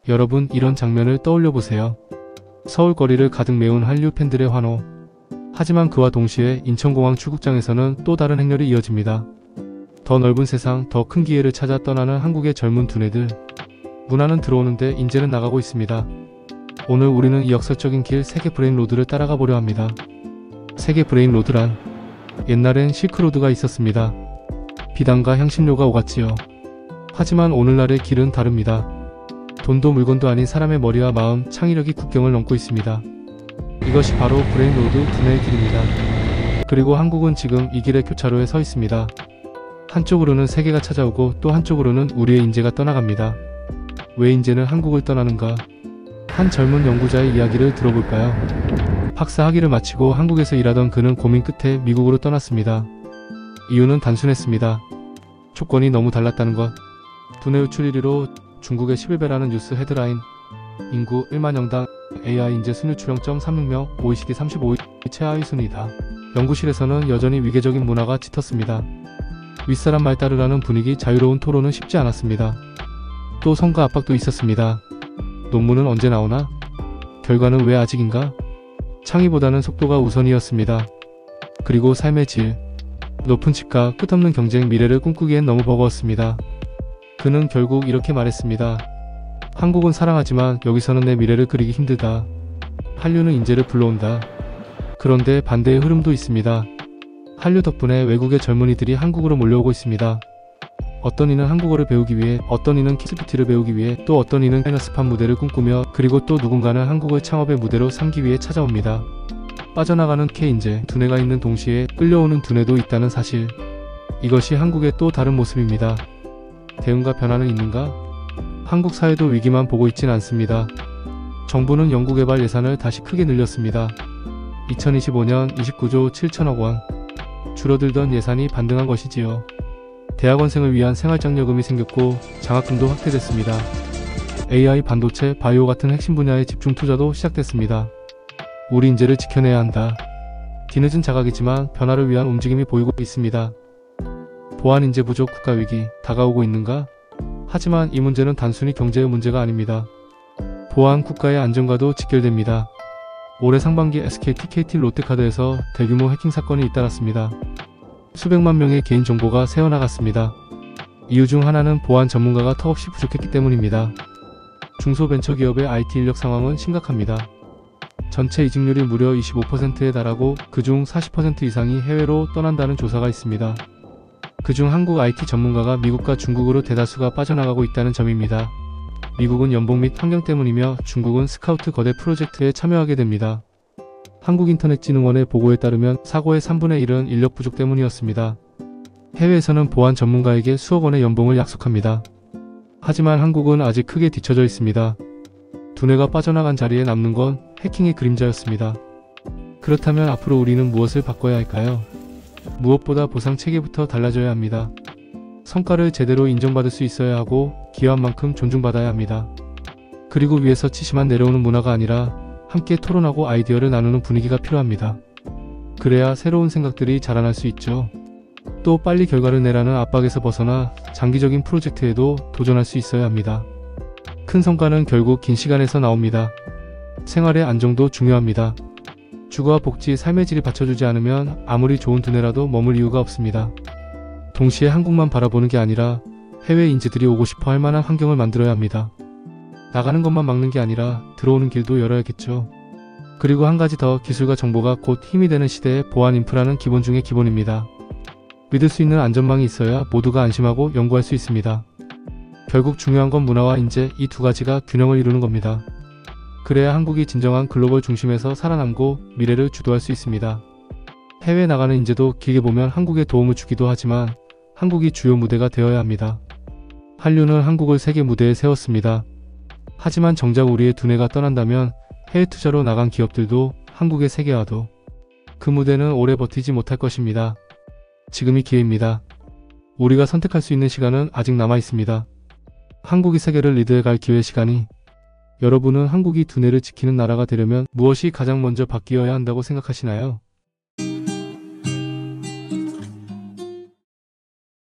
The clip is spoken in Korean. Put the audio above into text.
여러분, 이런 장면을 떠올려 보세요. 서울 거리를 가득 메운 한류 팬들의 환호. 하지만 그와 동시에 인천공항 출국장에서는 또 다른 행렬이 이어집니다. 더 넓은 세상, 더 큰 기회를 찾아 떠나는 한국의 젊은 두뇌들. 문화는 들어오는데 인재는 나가고 있습니다. 오늘 우리는 이 역설적인 길 세계 브레인 로드를 따라가 보려 합니다. 세계 브레인 로드란 옛날엔 실크로드가 있었습니다. 비단과 향신료가 오갔지요. 하지만 오늘날의 길은 다릅니다. 돈도 물건도 아닌 사람의 머리와 마음, 창의력이 국경을 넘고 있습니다. 이것이 바로 브레인 로드 두뇌의 길입니다. 그리고 한국은 지금 이 길의 교차로에 서 있습니다. 한쪽으로는 세계가 찾아오고 또 한쪽으로는 우리의 인재가 떠나갑니다. 왜 인재는 한국을 떠나는가? 한 젊은 연구자의 이야기를 들어볼까요? 박사 학위를 마치고 한국에서 일하던 그는 고민 끝에 미국으로 떠났습니다. 이유는 단순했습니다. 조건이 너무 달랐다는 것. 두뇌 유출 1위로 중국의 11배라는 뉴스 헤드라인. 인구 1만영당 AI 인재 순유출 0.36명, OECD 35위 최하위 순위다. 연구실에서는 여전히 위계적인 문화가 짙었습니다. 윗사람 말 따르라는 분위기, 자유로운 토론은 쉽지 않았습니다. 또 성과 압박도 있었습니다. 논문은 언제 나오나? 결과는 왜 아직인가? 창의보다는 속도가 우선이었습니다. 그리고 삶의 질. 높은 집값, 끝없는 경쟁, 미래를 꿈꾸기엔 너무 버거웠습니다. 그는 결국 이렇게 말했습니다. 한국은 사랑하지만 여기서는 내 미래를 그리기 힘들다. 한류는 인재를 불러온다. 그런데 반대의 흐름도 있습니다. 한류 덕분에 외국의 젊은이들이 한국으로 몰려오고 있습니다. 어떤 이는 한국어를 배우기 위해, 어떤 이는 키스뷰티를 배우기 위해, 또 어떤 이는 스판 무대를 꿈꾸며, 그리고 또 누군가는 한국을 창업의 무대로 삼기 위해 찾아옵니다. 빠져나가는 K인재, 두뇌가 있는 동시에 끌려오는 두뇌도 있다는 사실. 이것이 한국의 또 다른 모습입니다. 대응과 변화는 있는가? 한국 사회도 위기만 보고 있진 않습니다. 정부는 연구개발 예산을 다시 크게 늘렸습니다. 2025년 29조 7천억 원. 줄어들던 예산이 반등한 것이지요. 대학원생을 위한 생활장려금이 생겼고 장학금도 확대됐습니다. AI, 반도체, 바이오 같은 핵심 분야의 집중 투자도 시작됐습니다. 우리 인재를 지켜내야 한다. 뒤늦은 자각이지만 변화를 위한 움직임이 보이고 있습니다. 보안 인재 부족, 국가 위기 다가오고 있는가? 하지만 이 문제는 단순히 경제의 문제가 아닙니다. 보안, 국가의 안전과도 직결됩니다. 올해 상반기 SKT, KT, 롯데카드에서 대규모 해킹 사건이 잇따랐습니다. 수백만 명의 개인정보가 새어나갔습니다. 이유 중 하나는 보안 전문가가 턱없이 부족했기 때문입니다. 중소벤처기업의 IT 인력 상황은 심각합니다. 전체 이직률이 무려 25%에 달하고 그중 40% 이상이 해외로 떠난다는 조사가 있습니다. 그중 한국 IT 전문가가 미국과 중국으로 대다수가 빠져나가고 있다는 점입니다. 미국은 연봉 및 환경 때문이며 중국은 스카우트 거대 프로젝트에 참여하게 됩니다. 한국인터넷진흥원의 보고에 따르면 사고의 3분의 1은 인력 부족 때문이었습니다. 해외에서는 보안 전문가에게 수억 원의 연봉을 약속합니다. 하지만 한국은 아직 크게 뒤처져 있습니다. 두뇌가 빠져나간 자리에 남는 건 해킹의 그림자였습니다. 그렇다면 앞으로 우리는 무엇을 바꿔야 할까요? 무엇보다 보상 체계부터 달라져야 합니다. 성과를 제대로 인정받을 수 있어야 하고 기여한 만큼 존중받아야 합니다. 그리고 위에서 치시만 내려오는 문화가 아니라 함께 토론하고 아이디어를 나누는 분위기가 필요합니다. 그래야 새로운 생각들이 자라날 수 있죠. 또 빨리 결과를 내라는 압박에서 벗어나 장기적인 프로젝트에도 도전할 수 있어야 합니다. 큰 성과는 결국 긴 시간에서 나옵니다. 생활의 안정도 중요합니다. 주거와 복지, 삶의 질이 받쳐주지 않으면 아무리 좋은 두뇌라도 머물 이유가 없습니다. 동시에 한국만 바라보는 게 아니라 해외 인재들이 오고 싶어 할 만한 환경을 만들어야 합니다. 나가는 것만 막는 게 아니라 들어오는 길도 열어야겠죠. 그리고 한 가지 더, 기술과 정보가 곧 힘이 되는 시대에 보안 인프라는 기본 중의 기본입니다. 믿을 수 있는 안전망이 있어야 모두가 안심하고 연구할 수 있습니다. 결국 중요한 건 문화와 인재, 이 두 가지가 균형을 이루는 겁니다. 그래야 한국이 진정한 글로벌 중심에서 살아남고 미래를 주도할 수 있습니다. 해외 나가는 인재도 길게 보면 한국에 도움을 주기도 하지만 한국이 주요 무대가 되어야 합니다. 한류는 한국을 세계 무대에 세웠습니다. 하지만 정작 우리의 두뇌가 떠난다면 해외 투자로 나간 기업들도 한국의 세계화도 그 무대는 오래 버티지 못할 것입니다. 지금이 기회입니다. 우리가 선택할 수 있는 시간은 아직 남아 있습니다. 한국이 세계를 리드해갈 기회 시간이. 여러분은 한국이 두뇌를 지키는 나라가 되려면 무엇이 가장 먼저 바뀌어야 한다고 생각하시나요?